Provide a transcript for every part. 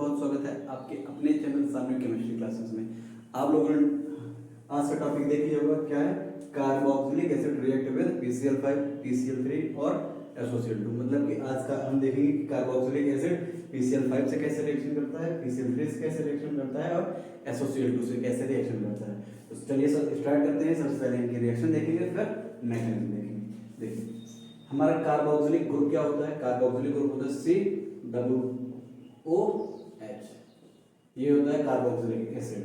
बहुत स्वागत है आपके अपने चैनल सामने केमिस्ट्री क्लासेस में। आप लोगों ने आज का टॉपिक देख लिया होगा, क्या है? Carboxylic acid react with PCl5, PCl3 और SOCl2। मतलब कि आज का हम देखेंगे कि कार्बोक्सिलिक एसिड PCl5 से कैसे रिएक्शन करता है, PCl3 से कैसे रिएक्शन करता है और SOCl2 से कैसे रिएक्शन करता है। तो चलिए स्टार्ट करते हैं। सबसे पहले इनकी रिएक्शन देखेंगे, फिर मैकेनिज्म देखेंगे। देखिए हमारा कार्बोक्सिलिक ग्रुप क्या होता है? कार्बोक्सिलिक ग्रुप होता है COOH। ये होता है कार्बोक्सिलिक एसिड।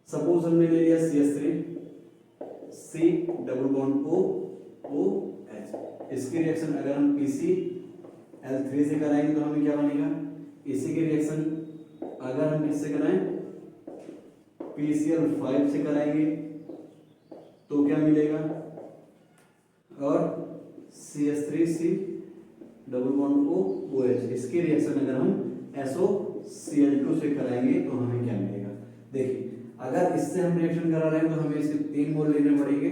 सपोज हमने ले लिया CH3 C double bond OH। इसकी रिएक्शन अगर हम PCl3 से कराएंगे तो हमें क्या बनेगा? इसी की रिएक्शन अगर हम किससे कराएं? PCl5 से कराएंगे तो क्या मिलेगा? और CH3C डबल बॉन्ड OH इसकी रिएक्शन अगर हम SOCl2 से कराएंगे तो हमें क्या मिलेगा? देखिए अगर इससे हम रिएक्शन करा रहे हैं तो हमें इसके 3 मोल लेने पड़ेंगे।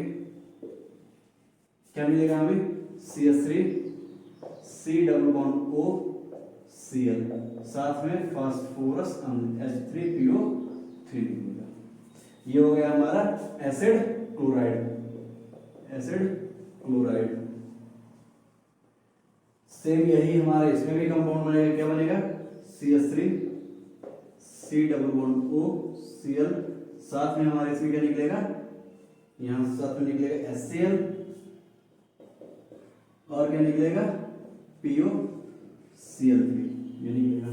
क्या मिलेगा हमें? CH3C डबल बॉन्ड OCl, साथ में फास्फोरस H3PO3 मिलेगा। ये हो गया हमारा एसिड क्लोराइड। सेम यही हमारा इसमें भी कंपाउंड बनेगा। क्या बनेगा? CH3C डबल बॉन्ड OCl, साथ में हमारे इसमें क्या निकलेगा? यहां साथ में निकलेगा HCl और क्या निकलेगा? POCl3 ये निकलेगा।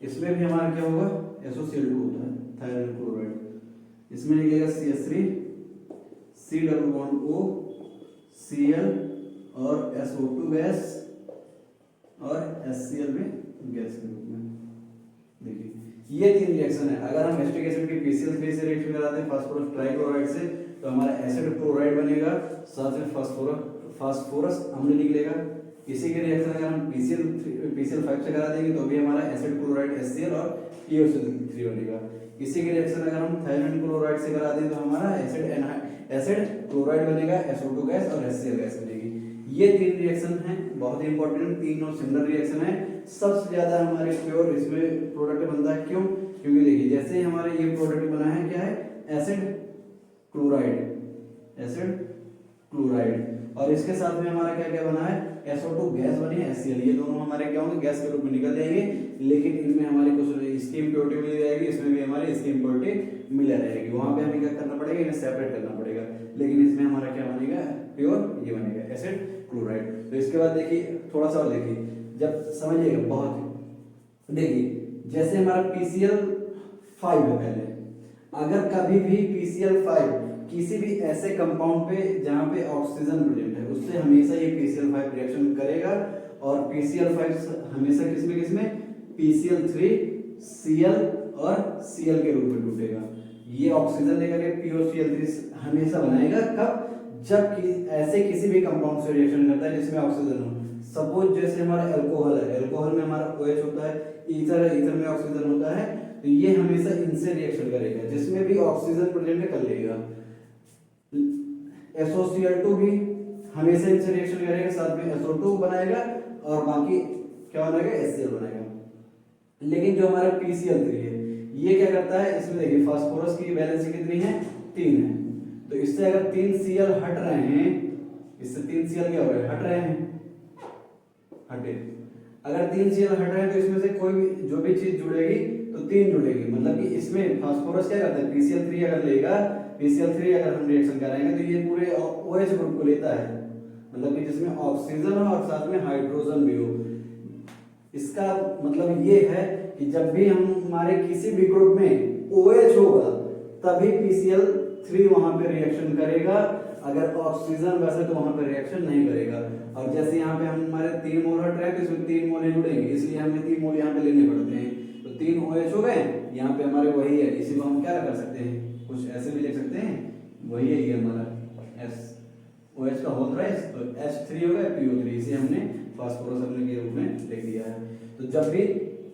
इसमें भी हमारा क्या होगा? SOCl2 होता है, थायरोइड क्लोराइड। इसमें निकलेगा CH3C डबल बॉन्ड OCl और SO2 गैस और HCl में गैस के रूप में। देखिए ये 3 रिएक्शन है। अगर हम एसिटिक एसिड की PCl3 से रिएक्शन कराते हैं फास्फोरस ट्राइक्लोराइड से तो हमारा एसिड क्लोराइड बनेगा, साथ में फास्फोरस अम्ल निकलेगा। इसी के रिएक्शन अगर हम PCl5 से करा देंगे तो भी हमारा एसिड क्लोराइड HCl और POCl3 बनेगा। इसी के रिएक्शन अगर हम थायरोइड क्लोराइड से करा दें तो हमारा एसिड क्लोराइड बनेगा, SO2 गैस और HCl गैस बनेगी। ये 3 रिएक्शन हैं, बहुत ही इंपॉर्टेंट 3 और सिमिलर रिएक्शन है। सबसे ज्यादा हमारे प्योर इसमें प्रोडक्ट बनता है। क्यों? क्योंकि देखिए जैसे हमारे ये प्रोडक्ट बना है, क्या है? एसिड क्लोराइड और इसके साथ में हमारा क्या क्या बना है? SO2 गैस बनी है, HCl। ये दोनों हमारे क्या होंगे? गैस के रूप में निकल जाएंगे, लेकिन इनमें हमारे कुछ इसकी इम्प्योरिटी मिल जाएगी, इसमें भी हमारी इसकी इम्प्योरिटी मिल रहेगी। वहां पे हमें क्या करना पड़ेगा? इन्हें सेपरेट करना पड़ेगा, लेकिन इसमें हमारा क्या बनेगा? प्योर ये बनेगा एसिड क्लोराइड। तो इसके बाद देखिए थोड़ा सा और देखिए, जब समझिएगा बहुत, देखिए जैसे हमारा PCl5 है, पहले अगर कभी भी PCl5 किसी भी ऐसे कंपाउंड पे जहां पे ऑक्सीजन प्रेजेंट है उससे हमेशा ये PCl5 रिएक्शन करेगा और PCl5 हमेशा किसमें PCl3 Cl और Cl के रूप में टूटेगा। ये ऑक्सीजन लेकर के POCl3 हमेशा बनाएगा। कब? जब ऐसे किसी भी कंपाउंड से रिएक्शन करता है जिसमें ऑक्सीजन हो। सपोज जैसे हमारा अल्कोहल है, अल्कोहल में हमारा OH होता है, ईथर है, ईथर में ऑक्सीजन होता है, तो ये हमेशा इनसे रिएक्शन करेगा, जिसमें भी ऑक्सीजन प्रेजेंट है कर लेगा। SOCl2 भी हमेशा इनसे रिएक्शन करेगा, साथ में SO2 बनाएगा और बाकी क्या बनाएगा? HCl बनाएगा। लेकिन जो हमारा PCl3 है ये क्या करता है? इसमें देखिए फास्फोरस की वैलेंसी कितनी है? 3 है। तो इससे अगर 3 Cl हट रहे हैं, इससे 3 Cl क्या हो रहे हैं? हट रहे हैं, हटे। अगर 3 Cl हट रहे हैं तो इसमें से कोई भी जो भी चीज जुड़ेगी तो 3 जुड़ेगी। मतलब कि इसमें फास्फोरस क्या करता है? PCl3 अगर लेगा, PCl3 अगर हम रिएक्शन कराएंगे तो ये पूरे OH ग्रुप को लेता है, मतलब कि जिसमें ऑक्सीजन हो और साथ में हाइड्रोजन भी हो। इसका मतलब ये है कि जब भी हम हमारे किसी भी ग्रुप में OH होगा तभी PCl3 वहां पे रिएक्शन करेगा। अगर ऑक्सीजन वैसे तो वहां पे रिएक्शन नहीं करेगा। और जैसे यहाँ पे हम हमारे 3 मोल हट रहे हैं तो इसमें 3 मोल जुड़ेंगे, इसलिए हमें 3 मोल यहाँ पे लेने पड़ते हैं। तो 3 OH हो गए, यहाँ पे हमारे वही है, इसी को हम क्या कर सकते हैं? कुछ ऐसे भी लिख सकते हैं, वही है ये हमारा OH का होल राइस, तो H3 हो गया, PO3, इसे हमने फास्फोरस अम्ल के रूप में लिख दिया है। तो जब भी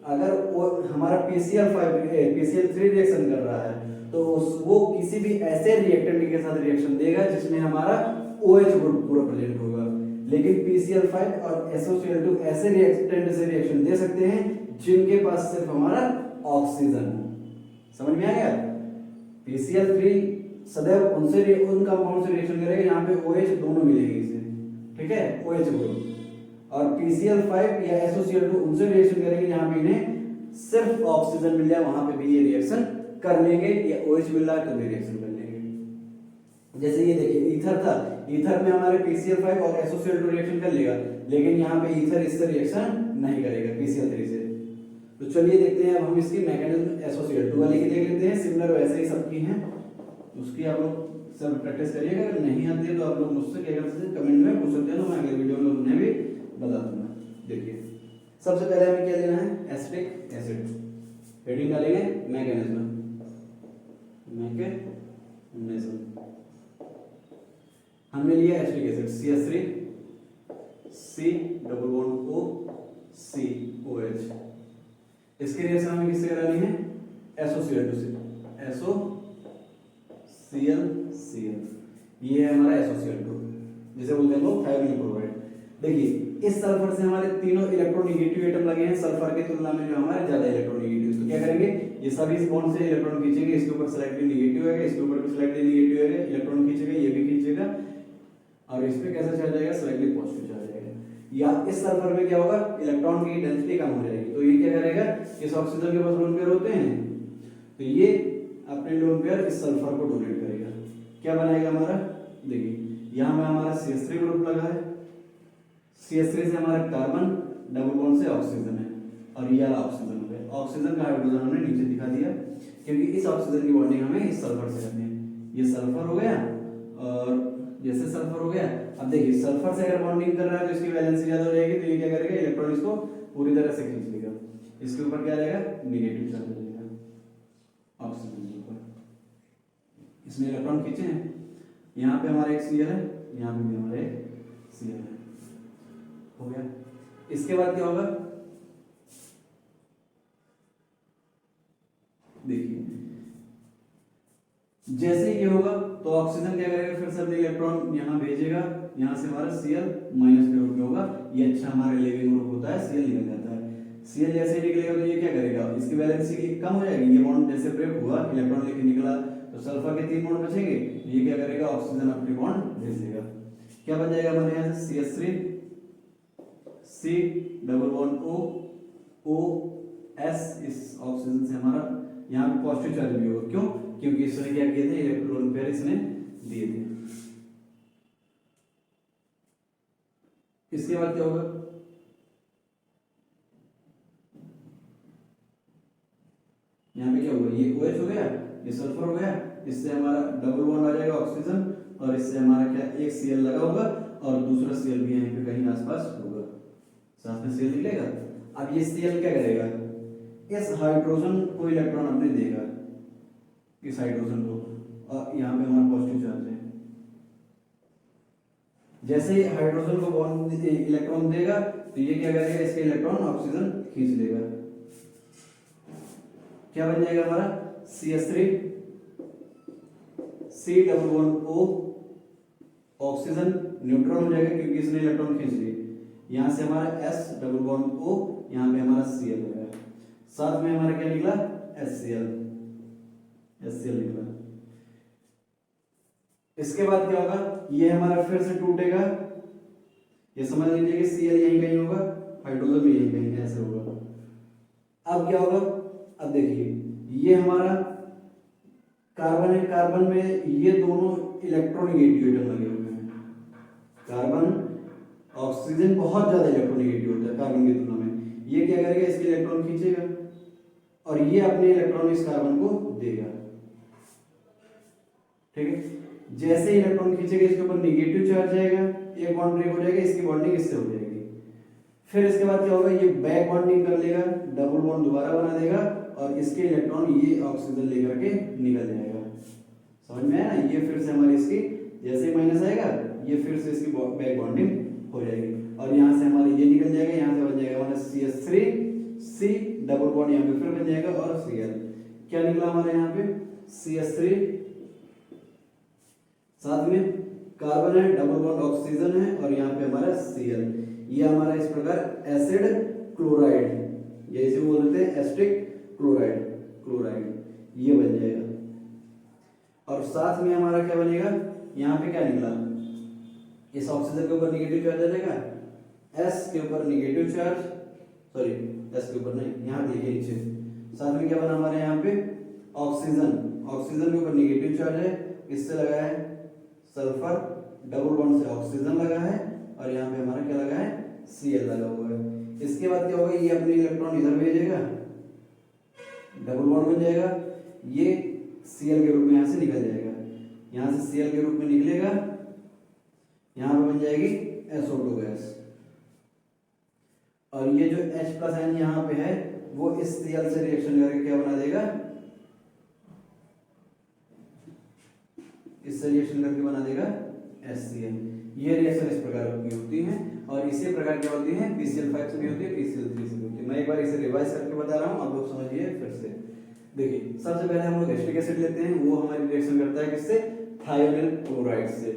अगर वो हमारा PCl3 रिएक्शन कर रहा है तो वो किसी भी ऐसे रिएक्टेंट के साथ रिएक्शन देगा जिसमें हमारा OH ग्रुप पूरा प्रेजेंट होगा। लेकिन PCl5 और SOCl2 ऐसे रिएक्टेंट से रिएक्शन दे सकते हैं जिनके पास सिर्फ हमारा ऑक्सीजन हो। समझ में आ गया? PCl3 सदैव उन कंपाउंड से रिएक्शन करेगा यहाँ पे OH दोनों मिलेंगे इसे, ठीक है, OH ग्रुप। और PCl5 या SOCl2 उनसे रिएक्शन करेंगे जहां पे इन्हें सिर्फ ऑक्सीजन मिल जाए, वहां पे भी ये रिएक्शन कर लेंगे, या OH मिल रहा है तो भी रिएक्शन कर लेंगे। जैसे ये देखिए ईथर था, ईथर में हमारे PCl5 और SOCl2 रिएक्शन कर लेगा, लेकिन यहाँ पे ईथर इससे रिएक्शन नहीं करेगा PCl3 से। तो चलिए देखते हैं अब हम इसकी मैकेनिज्म SOCl2 वाले की देख लेते हैं। सिमिलर वैसे ही सबकी हैं, उसकी आप लोग सब प्रैक्टिस करिएगा। अगर नहीं आती है तो आप लोग मुझसे क्या कर सकते हैं, कमेंट में पूछ सकते हैं, तो मैं अगले वीडियो में उन्हें भी बता दूंगा। देखिए सबसे पहले हमें क्या लेना है, एसिटिक एसिड। हेडिंग डालेंगे मैकेनिज्म, हमने लिया acetic acid CH3 C double bond O C OH। इसकी रिएक्शन हमें किससे करानी है, SOCl2 से, SOCl, ये है हमारा SOCl2, जिसे बोलते हैं लोग थायोनिल क्लोराइड। देखिए इस सल्फर से हमारे तीनों इलेक्ट्रोनेगेटिव एटम लगे हैं, सल्फर की तुलना में जो हमारे ज्यादा इलेक्ट्रोनेगेटिव। तो क्या करेंगे, ये सभी इस बॉन्ड से इलेक्ट्रॉन खींचेंगे, इसके ऊपर सिलेक्टिव नेगेटिव है, इसके ऊपर भी सिलेक्टिव नेगेटिव है, इलेक्ट्रॉन खींचेगा, ये भी खींचेगा, और इस पे कैसा चार्ज आएगा, सिलेक्टिव पॉजिटिव चार्ज आएगा। या इस सल्फर में क्या होगा, इलेक्ट्रॉन की डेंसिटी कम हो जाएगी, तो ये क्या करेगा, इस ऑक्सीजन के पास लोन पेयर होते हैं, तो ये अपने लोन पेयर इस सल्फर को डोनेट करेगा। क्या बनाएगा हमारा, देखिए यहाँ में हमारा CH3 ग्रुप लगा है, CH3 से हमारा कार्बन डबल बॉन्ड से ऑक्सीजन है, और ये ऑक्सीजन हो गया। ऑक्सीजन का हाइड्रोजन हमने नीचे दिखा दिया, क्योंकि इस ऑक्सीजन की बॉन्डिंग हमें इस सल्फर से करनी है। ये सल्फर हो गया, और जैसे सल्फर हो गया, अब देखिए सल्फर से अगर बॉन्डिंग कर रहा है तो इसकी वैलेंसी ज्यादा हो जाएगी, तो ये क्या करेगा, इलेक्ट्रॉन इसको पूरी तरह से खींच लेगा, इसके ऊपर क्या रहेगा, नेगेटिव चार्ज रहेगा ऑक्सीजन के ऊपर। इसमें इलेक्ट्रॉन खींचे हैं, यहाँ पे हमारा एक Cl है, यहाँ पे भी हमारा एक Cl है, हो गया। इसके बाद क्या होगा, देखिए जैसे ही ये होगा तो ऑक्सीजन क्या करेगा, फिर से इलेक्ट्रॉन यहाँ भेजेगा, यहाँ से हमारा Cl माइनस के रूप में होगा, ये अच्छा हमारे लिविंग ग्रुप होता है, Cl निकल जाता है। Cl जैसे ही निकलेगा तो ये क्या करेगा, इसकी वैलेंसी कम हो जाएगी, ये बॉन्ड जैसे ब्रेक हुआ, इलेक्ट्रॉन लेके निकला, तो सल्फर के 3 बॉन्ड बचेंगे, ये क्या करेगा, ऑक्सीजन अपनी बॉन्ड भेज देगा। क्या बन जाएगा हमारे यहाँ से, CH3 C double bond O S, इस ऑक्सीजन से हमारा यहाँ पे पॉजिटिव चार्ज भी होगा, क्यों, क्योंकि इसने क्या किए थे, इलेक्ट्रॉन पेयर इसने दिए थे। इसके बाद क्या होगा, यहाँ पे क्या होगा, ये OH हो गया, ये सल्फर हो गया, इससे हमारा डबल बॉन्ड आ जाएगा ऑक्सीजन, और इससे हमारा क्या, एक Cl लगा होगा, और दूसरा Cl भी यहाँ पे कहीं आसपास होगा, साथ में Cl निकलेगा। अब ये Cl क्या करेगा, इस हाइड्रोजन को इलेक्ट्रॉन अपने देगा, इस हाइड्रोजन को, और यहाँ पे हमारा पॉजिटिव चार्ज है। जैसे ही हाइड्रोजन को बॉन्ड इलेक्ट्रॉन देगा, तो ये क्या करेगा, इसके इलेक्ट्रॉन ऑक्सीजन खींच लेगा। क्या बन जाएगा हमारा, CH3 C double bond O, oxygen neutron हो जाएगा क्योंकि इसने इलेक्ट्रॉन खींच लिए, यहाँ से हमारा S डबल बॉन्ड O, यहाँ पे हमारा Cl हो गया, साथ में हमारा क्या निकला, HCl निकला। इसके बाद क्या होगा, ये हमारा फिर से टूटेगा, ये समझ लीजिए कि Cl यहीं कहीं होगा, हाइड्रोजन भी यहीं कहीं ऐसे होगा। अब क्या होगा, अब देखिए ये हमारा कार्बन है, कार्बन में ये दोनों इलेक्ट्रोनेगेटिव एटम लगे हुए हैं। कार्बन ऑक्सीजन बहुत ज्यादा इलेक्ट्रोनेगेटिव होता है कार्बन की तुलना में, ये क्या करेगा, इसके इलेक्ट्रॉन खींचेगा, और ये अपने इलेक्ट्रॉन इस कार्बन को देगा, ठीक है। जैसे इलेक्ट्रॉन खींचेगा, इसके ऊपर नेगेटिव चार्ज आएगा, एक बॉन्ड ब्रेक हो जाएगा, इसकी बॉन्डिंग इससे हो जाएगी। फिर इसके बाद क्या होगा, ये बैक बॉन्डिंग कर लेगा, डबल बॉन्ड दोबारा बना देगा, और इसके इलेक्ट्रॉन ये ऑक्सीजन लेकर के निकल जाएगा। समझ में आया ना, ये फिर से हमारी इसकी जैसे ही माइनस आएगा, ये फिर से इसकी बैक बॉन्डिंग हो जाएगी, और यहाँ से हमारे ये निकल जाएगा, यहाँ से बन जाएगा हमारा CH3 C डबल बॉन्ड यहाँ पे फिर बन जाएगा, और Cl क्या निकला हमारे यहाँ पे, CH3 साथ में कार्बन है, डबल बॉन्ड ऑक्सीजन है, और यहाँ पे हमारा Cl, ये हमारा इस प्रकार एसिड क्लोराइड या इसे बोल देते हैं एसिटिक क्लोराइड, ये बन जाएगा। और साथ में हमारा क्या बनेगा, यहाँ पे क्या निकला, इस ऑक्सीजन के ऊपर निगेटिव चार्ज आ जाएगा, एस के ऊपर निगेटिव चार्ज, सॉरी एस के ऊपर नहीं, यहाँ देखिए नीचे, साथ में क्या बना हमारे यहाँ पे ऑक्सीजन के ऊपर निगेटिव चार्ज है, इससे लगा है सल्फर, डबल बॉन्ड से ऑक्सीजन लगा है, और यहाँ पे हमारा क्या लगा है, Cl लगा हुआ है। इसके बाद क्या होगा, ये अपने इलेक्ट्रॉन इधर भेजेगा, डबल बॉन्ड बन जाएगा, ये Cl के रूप में यहाँ से निकल जाएगा, यहाँ से Cl के रूप में निकलेगा, यहाँ पे बन जाएगी SO2 गैस। और ये जो H प्लस आयन यहाँ पे है वो इस Cl से रिएक्शन करके क्या बना देगा, इससे रिएक्शन करके बना देगा HCl। ये रिएक्शन इस प्रकार की होती है, और इसी प्रकार की होती है PCl5 से भी होती है, PCl3 से भी होती है। मैं एक बार इसे रिवाइज करके बता रहा हूँ, आप लोग समझिए फिर से। देखिए सबसे पहले हम लोग एसिटिक एसिड लेते हैं, वो हमारी रिएक्शन करता है किससे, थायोनिल क्लोराइड से।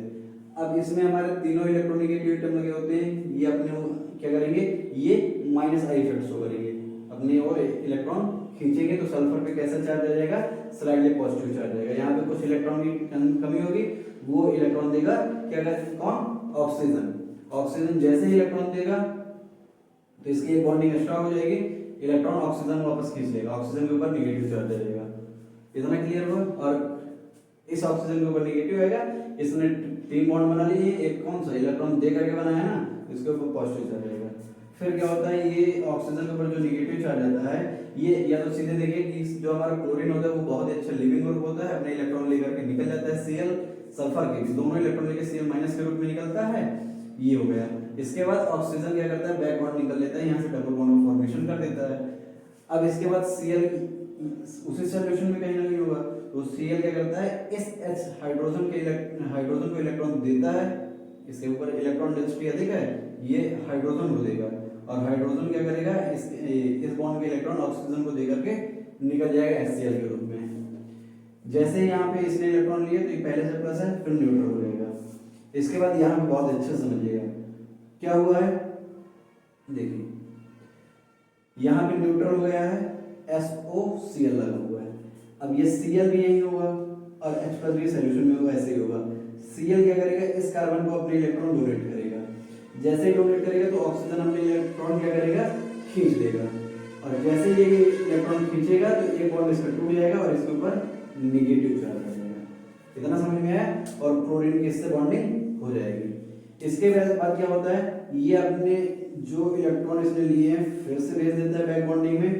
अब इसमें हमारे तीनों इलेक्ट्रोनेगेटिव एटम लगे होते हैं, ये अपने क्या करेंगे, ये माइनस आई इफेक्ट शो करेंगे, अपने और इलेक्ट्रॉन खींचेंगे तो सल्फर पे कैसा चार्ज आ जाएगा, स्लाइडली पॉजिटिव चार्ज आएगा। यहाँ पे कुछ इलेक्ट्रॉन की कमी होगी, वो इलेक्ट्रॉन देगा क्या कहते, कौन, ऑक्सीजन जैसे ही इलेक्ट्रॉन देगा तो इसकी एक बॉन्डिंग एक्स्ट्रा हो जाएगी, इलेक्ट्रॉन ऑक्सीजन वापस खींच लेगा, ऑक्सीजन के ऊपर नेगेटिव चार्ज आ जाएगा। इतना क्लियर हुआ। और इस ऑक्सीजन के ऊपर नेगेटिव आएगा, इसने 3 बॉन्ड बना लिए, एक कौन सा इलेक्ट्रॉन दे करके बनाया है ना, इसके ऊपर पॉजिटिव चार्ज आएगा। फिर क्या होता है, ये ऑक्सीजन के ऊपर जो नेगेटिव चार्ज आता है, ये या तो सीधे देखिए कि जो हमारा क्लोरीन होता है वो बहुत ही अच्छा लिविंग ग्रुप होता है, अपने इलेक्ट्रॉन लेकर के निकल जाता है Cl, सल्फर के भी दोनों इलेक्ट्रॉन लेकर Cl माइनस के रूप में निकलता है, ये हो गया। इसके बाद ऑक्सीजन क्या करता है, बैक बॉन्ड निकल लेता है, यहाँ से डबल बॉन्ड का फॉर्मेशन कर देता है। अब इसके बाद Cl उसी सॉल्यूशन में कहीं ना कहीं होगा, तो Cl क्या करता है, इस H हाइड्रोजन को इलेक्ट्रॉन देता है, इसके ऊपर इलेक्ट्रॉन डेंसिटी अधिक है, ये हाइड्रोजन को देगा, और हाइड्रोजन क्या करेगा, इस बॉन्ड के इलेक्ट्रॉन ऑक्सीजन को देकर के निकल जाएगा HCl के रूप में। जैसे ही यहाँ पे इसने इलेक्ट्रॉन लिए तो ये पहले से प्लस है, फिर न्यूट्रल हो जाएगा। इसके बाद यहाँ पे बहुत अच्छे से समझिएगा क्या हुआ है, देखिए यहाँ पे न्यूट्रल हो गया है, SOCl लगा हुआ है। अब ये Cl भी यही होगा और H प्लस भी सोल्यूशन में होगा, ऐसे ही होगा। Cl क्या करेगा, इस कार्बन को अपने इलेक्ट्रॉन डोनेट करेगा, जैसे ही डोनेट करेगा तो ऑक्सीजन अपने इलेक्ट्रॉन क्या करेगा, खींच लेगा, और जैसे ही ये इलेक्ट्रॉन खींचेगा तो एक बॉन्ड इसका टूट जाएगा और इसके ऊपर नेगेटिव चार्ज आ जाएगा। इतना समझ में आया, और क्लोरीन की इससे बॉन्डिंग हो जाएगी। इसके बाद क्या होता है, ये अपने जो इलेक्ट्रॉन इसने लिए हैं फिर से भेज देता है बैक बॉन्डिंग में,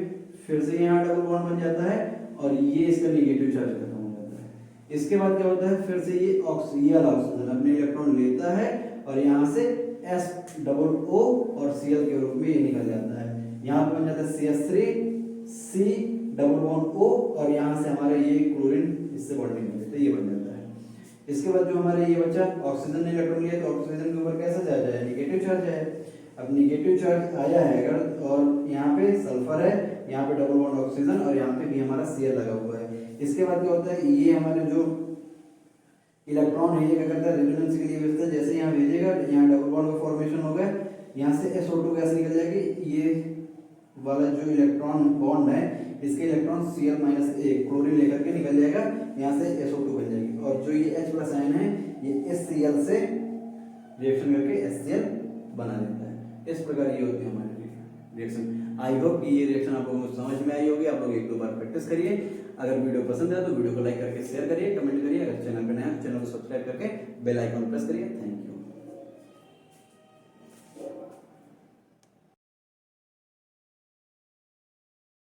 फिर से यहाँ डबल बॉन्ड बन जाता है और ये इसका नेगेटिव चार्ज खत्म हो जाता है। इसके बाद क्या होता है, फिर से ये ऑक्सीजन अपने इलेक्ट्रॉन लेता है और यहाँ से SOO और Cl के रूप में ये निकल जाता है। यहाँ पे बन जाता है CH3 C double bond O, और यहाँ से हमारे ये क्लोरीन इससे बॉन्डिंग हो जाता है, ये बन जाता है। इसके बाद जो हमारे ये बचा, ऑक्सीजन ने इलेक्ट्रॉन लिया तो ऑक्सीजन के ऊपर कैसा चार्ज आया, नेगेटिव चार्ज है। अब नेगेटिव चार्ज आया है अगर, और यहाँ पे सल्फर है, यहाँ पे डबल बॉन्ड ऑक्सीजन, और यहाँ पे भी हमारा Cl लगा हुआ है। इसके बाद क्या होता है, ये हमारे जो इलेक्ट्रॉन है ये क्या करता है, रेजोनेंस के लिए भेजता है, जैसे यहाँ भेजेगा यहाँ डबल बॉन्ड का फॉर्मेशन होगा, यहाँ से SO2 गैस निकल जाएगी, ये वाला जो इलेक्ट्रॉन बॉन्ड है इसके इलेक्ट्रॉन Cl माइनस एक क्लोरीन लेकर के निकल जाएगा, यहाँ से SO2 बन जाएगी, और जो ये H प्लस आयन है ये HCl से रिएक्शन करके HCl बना देता है। इस प्रकार ये होती है हमारी रिएक्शन। आई होप कि ये रिएक्शन आप लोगों को समझ में आई होगी, आप लोग 1-2 बार प्रैक्टिस करिए। अगर वीडियो पसंद है तो वीडियो को लाइक करके शेयर करिए, कमेंट करिए, अगर चैनल पे नया है तो चैनल को सब्सक्राइब करके बेल आइकन प्रेस करिए। Thank you.